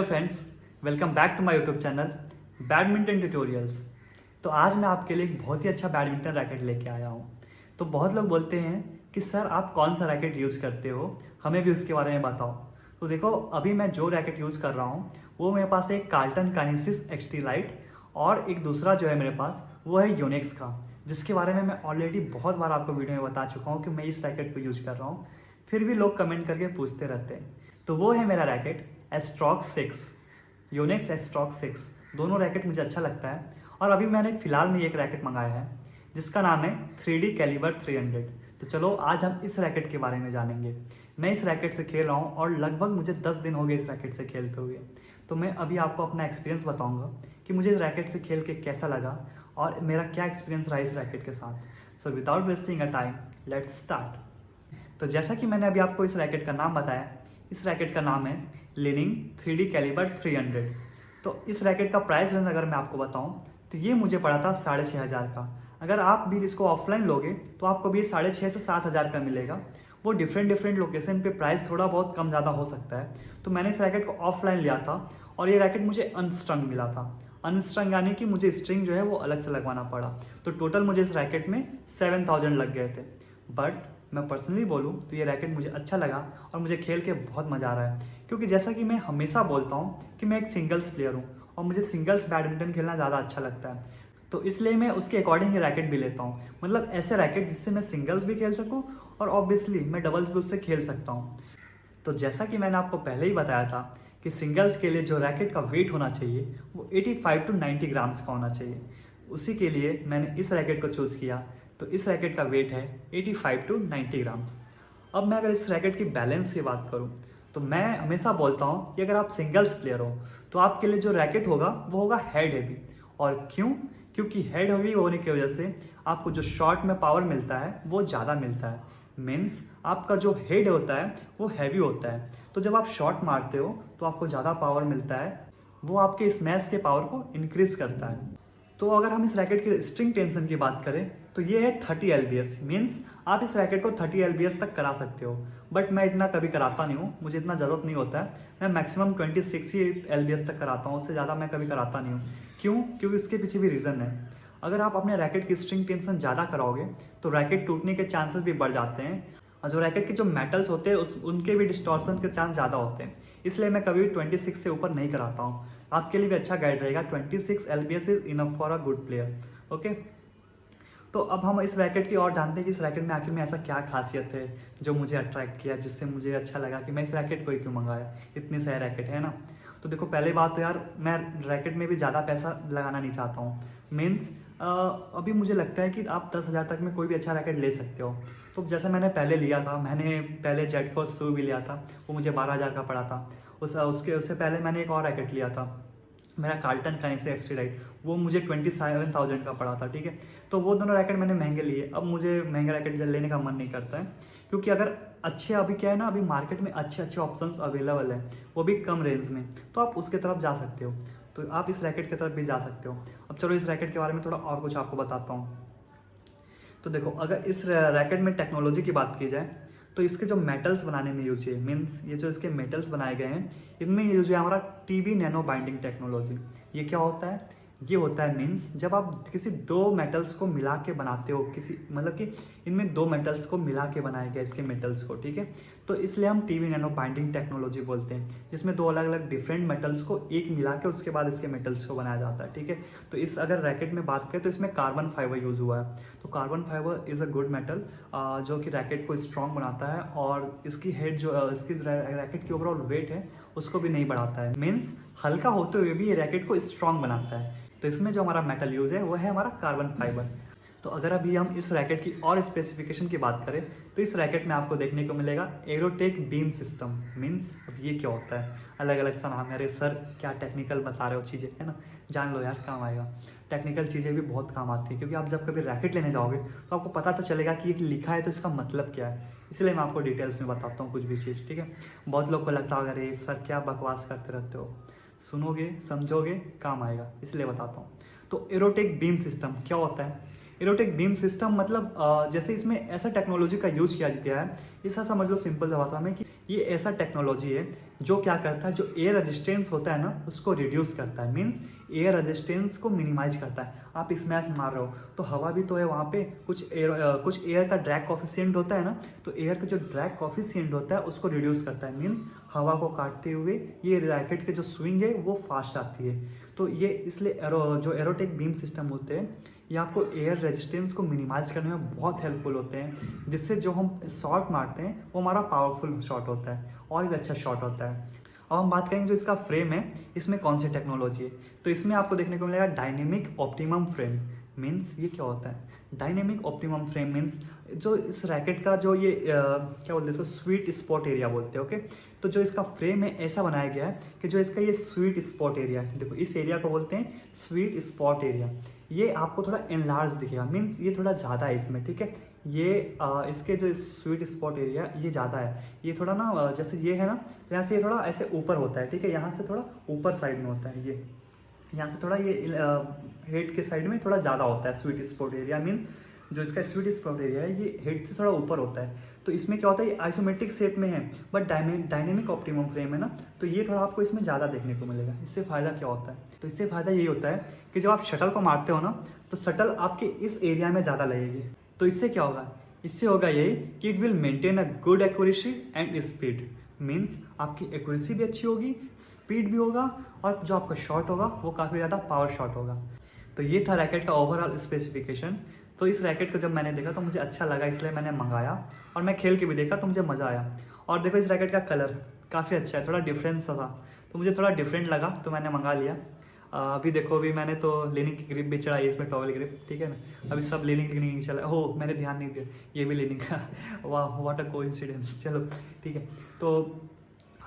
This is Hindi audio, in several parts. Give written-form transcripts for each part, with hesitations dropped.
Friends, welcome back to my YouTube channel badminton tutorials. तो आज मैं आपके लिए एक बहुत ही अच्छा बैडमिंटन रैकेट लेके आया हूँ। तो बहुत लोग बोलते हैं कि सर आप कौन सा रैकेट यूज़ करते हो, हमें भी उसके बारे में बताओ। तो देखो, अभी मैं जो रैकेट यूज़ कर रहा हूँ वो मेरे पास एक कार्ल्टन काइनेसिस एक्सटी लाइट और एक दूसरा जो है मेरे पास वो है योनेक्स का, जिसके बारे में मैं ऑलरेडी बहुत बार आपको वीडियो में बता चुका हूँ कि मैं इस रैकेट को यूज़ कर रहा हूँ। फिर भी लोग कमेंट करके पूछते रहते हैं। तो वो है मेरा रैकेट एस्ट्रॉक्स 6, योनेक्स एस्ट्रॉक्स 6। दोनों रैकेट मुझे अच्छा लगता है। और अभी मैंने फिलहाल में एक रैकेट मंगाया है जिसका नाम है 3D कैलिबर 300। तो चलो आज हम इस रैकेट के बारे में जानेंगे। मैं इस रैकेट से खेल रहा हूँ और लगभग मुझे 10 दिन हो गए इस रैकेट से खेलते हुए। तो मैं अभी आपको अपना एक्सपीरियंस बताऊँगा कि मुझे इस रैकेट से खेल के कैसा लगा और मेरा क्या एक्सपीरियंस रहा इस रैकेट के साथ। So without wasting a time, let's start. तो जैसा कि मैंने अभी आपको इस रैकेट का नाम बताया, इस रैकेट का नाम है लिनिंग 3D कैलिबर 300। तो इस रैकेट का प्राइस रेंज अगर मैं आपको बताऊं तो ये मुझे पड़ा था 6,500 का। अगर आप भी इसको ऑफलाइन लोगे तो आपको भी 6,500 से 7,000 का मिलेगा। वो डिफरेंट लोकेशन पे प्राइस थोड़ा बहुत कम ज़्यादा हो सकता है। तो मैंने इस रैकेट को ऑफलाइन लिया था और ये रैकेट मुझे अनस्ट्रंग मिला था। अनस्ट्रंग यानी कि मुझे स्ट्रिंग जो है वो अलग से लगवाना पड़ा। तो टोटल मुझे इस रैकेट में 7,000 लग गए थे। बट मैं पर्सनली बोलूँ तो ये रैकेट मुझे अच्छा लगा और मुझे खेल के बहुत मज़ा आ रहा है, क्योंकि जैसा कि मैं हमेशा बोलता हूँ कि मैं एक सिंगल्स प्लेयर हूँ और मुझे सिंगल्स बैडमिंटन खेलना ज़्यादा अच्छा लगता है। तो इसलिए मैं उसके अकॉर्डिंग ही रैकेट भी लेता हूँ, मतलब ऐसे रैकेट जिससे मैं सिंगल्स भी खेल सकूँ और ऑब्वियसली मैं डबल्स भी उससे खेल सकता हूँ। तो जैसा कि मैंने आपको पहले ही बताया था कि सिंगल्स के लिए जो रैकेट का वेट होना चाहिए वो 85 टू 90 ग्राम्स का होना चाहिए। उसी के लिए मैंने इस रैकेट को चूज़ किया। तो इस रैकेट का वेट है 85 टू 90 ग्राम्स। अब मैं अगर इस रैकेट की बैलेंस की बात करूं तो मैं हमेशा बोलता हूं कि अगर आप सिंगल्स प्लेयर हो तो आपके लिए जो रैकेट होगा वो होगा हेड हैवी। और क्यों? क्योंकि हेड हैवी होने की वजह से आपको जो शॉट में पावर मिलता है वो ज़्यादा मिलता है। मीन्स आपका जो हेड होता है वो हैवी होता है, तो जब आप शॉट मारते हो तो आपको ज़्यादा पावर मिलता है। वो आपके स्मैश के पावर को इंक्रीज करता है। तो अगर हम इस रैकेट की स्ट्रिंग टेंशन की बात करें तो ये है 30 LBS। मीन्स आप इस रैकेट को 30 LBS तक करा सकते हो। बट मैं इतना कभी कराता नहीं हूँ, मुझे इतना ज़रूरत नहीं होता है। मैं मैक्सिमम 26 ही LBS तक कराता हूँ, उससे ज़्यादा मैं कभी कराता नहीं हूँ। क्यों? क्योंकि इसके पीछे भी रीज़न है। अगर आप अपने रैकेट की स्ट्रिंग टेंशन ज़्यादा कराओगे तो रैकेट टूटने के चांसेस भी बढ़ जाते हैं और जो रैकेट के जो मेटल्स होते हैं उनके भी डिस्टॉर्शन के चांस ज़्यादा होते हैं। इसलिए मैं कभी 26 से ऊपर नहीं कराता हूँ। आपके लिए भी अच्छा गाइड रहेगा। 26 LBS is enough for a good player. Okay, तो अब हम इस रैकेट की और जानते हैं कि इस रैकेट में आखिर में ऐसा क्या खासियत है जो मुझे अट्रैक्ट किया, जिससे मुझे अच्छा लगा कि मैं इस रैकेट को ही क्यों मंगाया। इतनी सही रैकेट है ना। तो देखो, पहले बात तो यार मैं रैकेट में भी ज़्यादा पैसा लगाना नहीं चाहता हूँ। मीन्स अभी मुझे लगता है कि आप 10,000 तक में कोई भी अच्छा रैकेट ले सकते हो। तो जैसे मैंने पहले लिया था, मैंने पहले जेट फोर्स 2 भी लिया था, वो मुझे 12,000 का पड़ा था। उससे पहले मैंने एक और रैकेट लिया था, मेरा कार्ल्टन काइनेसिस एक्सटी लाइट, वो मुझे 27,000 का पड़ा था। ठीक है, तो वो दोनों रैकेट मैंने महंगे लिए। अब मुझे महंगा रैकेट लेने का मन नहीं करता है, क्योंकि अगर अच्छे, अभी क्या है ना, अभी मार्केट में अच्छे अच्छे ऑप्शंस अवेलेबल हैं, वो भी कम रेंज में, तो आप उसके तरफ जा सकते हो। तो आप इस रैकेट की तरफ भी जा सकते हो। अब चलो इस रैकेट के बारे में थोड़ा और कुछ आपको बताता हूँ। तो देखो, अगर इस रैकेट में टेक्नोलॉजी की बात की जाए तो इसके जो मेटल्स बनाने में यूज है, मीन्स ये जो इसके मेटल्स बनाए गए हैं इनमें यूज है हमारा TB नैनो बाइंडिंग टेक्नोलॉजी। ये क्या होता है? ये होता है मीन्स जब आप किसी दो मेटल्स को मिला के बनाते हो, किसी मतलब कि इनमें दो मेटल्स को मिला के बनाया गया इसके मेटल्स को। ठीक है, तो इसलिए हम TB नैनो बाइंडिंग टेक्नोलॉजी बोलते हैं, जिसमें दो अलग अलग डिफरेंट मेटल्स को एक मिला के उसके बाद इसके मेटल्स को बनाया जाता है। ठीक है, तो इस अगर रैकेट में बात करें तो इसमें कार्बन फाइबर यूज हुआ है। तो carbon fibre is a good metal जो कि रैकेट को स्ट्रॉन्ग बनाता है और इसकी हेड जो इसकी रैकेट की ओवरऑल वेट है उसको भी नहीं बढ़ाता है। मीन्स हल्का होते हुए भी ये रैकेट को स्ट्रॉन्ग बनाता है। तो इसमें जो हमारा मेटल यूज है वो है हमारा कार्बन फाइबर। तो अगर अभी हम इस रैकेट की और स्पेसिफिकेशन की बात करें तो इस रैकेट में आपको देखने को मिलेगा एरोटेक बीम सिस्टम। मीन्स अब ये क्या होता है? अलग अलग सा नाम है। अरे सर क्या टेक्निकल बता रहे हो चीज़ें, है ना, जान लो यार, काम आएगा। टेक्निकल चीज़ें भी बहुत काम आती है, क्योंकि आप जब कभी रैकेट लेने जाओगे तो आपको पता तो चलेगा कि ये लिखा है तो इसका मतलब क्या है। इसलिए मैं आपको डिटेल्स में बताता हूँ कुछ भी चीज़। ठीक है, बहुत लोग को लगता होगा अरे सर क्या बकवास करते रहते हो। सुनोगे, समझोगे, काम आएगा, इसलिए बताता हूँ। तो एरोटेक बीम सिस्टम क्या होता है? एरोटेक बीम सिस्टम मतलब जैसे इसमें ऐसा टेक्नोलॉजी का यूज किया गया है, ऐसा समझ लो सिंपल सा भाषा में कि ये ऐसा टेक्नोलॉजी है जो क्या करता है, जो एयर रेजिस्टेंस होता है ना उसको रिड्यूस करता है, मीन्स एयर रेजिस्टेंस को मिनिमाइज करता है। आप स्मैश मार रहे हो तो हवा भी तो है वहाँ पे, कुछ एयर का ड्रैग कॉफिशिएंट होता है ना, तो एयर का जो ड्रैग कॉफिशिएंट होता है उसको रिड्यूस करता है, मीन्स हवा को काटते हुए ये रैकेट के जो स्विंग है वो फास्ट आती है। तो ये इसलिए जो एरोटेक बीम सिस्टम होते हैं ये आपको एयर रेजिस्टेंस को मिनिमाइज करने में बहुत हेल्पफुल होते हैं, जिससे जो हम शॉट मारते हैं वो हमारा पावरफुल शॉट होता है और भी अच्छा शॉट होता है। अब हम बात करेंगे जो इसका फ्रेम है, इसमें कौन सी टेक्नोलॉजी है। तो इसमें आपको देखने को मिलेगा डायनेमिक ऑप्टिमम फ्रेम। मीन्स ये क्या होता है डायनेमिक ऑप्टिमम फ्रेम? मीन्स जो इस रैकेट का जो ये क्या बोलते हैं इसको, स्वीट स्पॉट एरिया बोलते हैं। ओके, तो जो इसका फ्रेम है ऐसा बनाया गया है कि जो इसका ये स्वीट स्पॉट एरिया है, देखो इस एरिया को बोलते हैं स्वीट स्पॉट एरिया। ये आपको थोड़ा एनलार्ज दिखेगा, मीन्स ये थोड़ा ज़्यादा है इसमें, ठीक है। ये इसके जो स्वीट स्पॉट एरिया ये ज़्यादा है, ये थोड़ा ना जैसे ये है ना, यहाँ से ये थोड़ा ऐसे ऊपर होता है, ठीक है, यहाँ से थोड़ा ऊपर साइड में होता है, ये यहाँ से थोड़ा ये हेड के साइड में थोड़ा ज़्यादा होता है स्वीट स्पॉट एरिया। मीन जो इसका स्वीट स्पॉट एरिया है ये हेड से थोड़ा ऊपर होता है। तो इसमें क्या होता है, ये आइसोमेट्रिक शेप में है, बट डायनेमिक ऑप्टिमम फ्रेम है ना, तो ये थोड़ा आपको इसमें ज़्यादा देखने को मिलेगा। इससे फ़ायदा क्या होता है, तो इससे फ़ायदा यही होता है कि जब आप शटल को मारते हो ना, तो शटल आपके इस एरिया में ज़्यादा लगेगी। तो इससे क्या होगा, इससे होगा यही कि it will maintain a good accuracy and speed. Means आपकी एक्यूरेसी भी अच्छी होगी, स्पीड भी होगा, और जो आपका शॉट होगा वो काफ़ी ज़्यादा पावर शॉट होगा। तो ये था रैकेट का ओवरऑल स्पेसिफिकेशन। तो इस रैकेट को जब मैंने देखा तो मुझे अच्छा लगा, इसलिए मैंने मंगाया और मैं खेल के भी देखा तो मुझे मज़ा आया। और देखो इस रैकेट का कलर काफ़ी अच्छा है, थोड़ा डिफरेंस था, तो मुझे थोड़ा डिफरेंट लगा तो मैंने मंगा लिया। अभी देखो, अभी मैंने तो लेनिंग की ग्रिप भी चढ़ाई है इसमें, टॉवल ग्रिप, ठीक है ना। अभी सब लेनिंग की नहीं चला, हो मैंने ध्यान नहीं दिया, ये भी लेनिंग का वाह व्हाट अ कोइंसिडेंस। चलो ठीक है, तो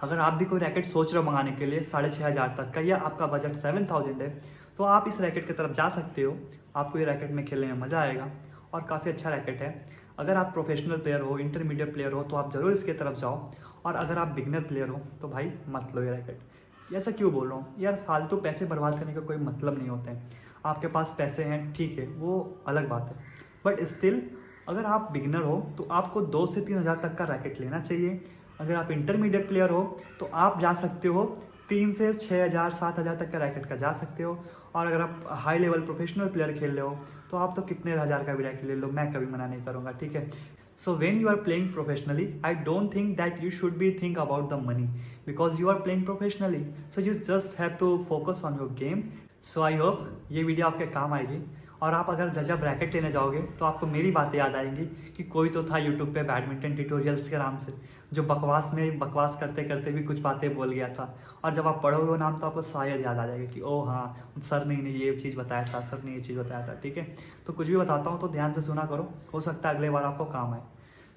अगर आप भी कोई रैकेट सोच रहे हो मंगाने के लिए 6,500 तक का, या आपका बजट 7,000 है, तो आप इस रैकेट की तरफ जा सकते हो। आपको ये रैकेट में खेलने में मज़ा आएगा और काफ़ी अच्छा रैकेट है। अगर आप प्रोफेशनल प्लेयर हो, इंटरमीडिएट प्लेयर हो, तो आप ज़रूर इसके तरफ जाओ, और अगर आप बिगनर प्लेयर हो तो भाई मत लो ये रैकेट। ऐसा क्यों बोल रहा हूँ यार, फालतू पैसे बर्बाद करने का कोई मतलब नहीं होता है। आपके पास पैसे हैं ठीक है, वो अलग बात है, बट स्टिल अगर आप बिगनर हो तो आपको 2 से 3 हज़ार तक का रैकेट लेना चाहिए। अगर आप इंटरमीडिएट प्लेयर हो तो आप जा सकते हो 3 से 6,000 7,000 तक का रैकेट का जा सकते हो। और अगर आप हाई लेवल प्रोफेशनल प्लेयर खेल रहे हो तो आप तो कितने हज़ार का भी रैकेट ले लो, मैं कभी मना नहीं करूँगा, ठीक है। So when you are playing professionally, I don't think that you should be think about the money, because you are playing professionally. So you just have to focus on your game. So I hope ये वीडियो आपके काम आएगी। और आप अगर जब रैकेट लेने जाओगे तो आपको मेरी बातें याद आएंगी कि कोई तो था यूट्यूब पे बैडमिंटन ट्यूटोरियल्स के नाम से, जो बकवास में बकवास करते करते भी कुछ बातें बोल गया था। और जब आप पढ़ोगे वो नाम तो आपको शायद याद आ जाएगा कि ओ हाँ, सर ने इन्हें ये चीज़ बताया था, सर ने ये चीज़ बताया था, ठीक है। तो कुछ भी बताता हूँ तो ध्यान से सुना करो, हो सकता है अगले बार आपको काम आए।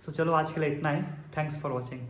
सो चलो आज के लिए इतना ही। Thanks for watching.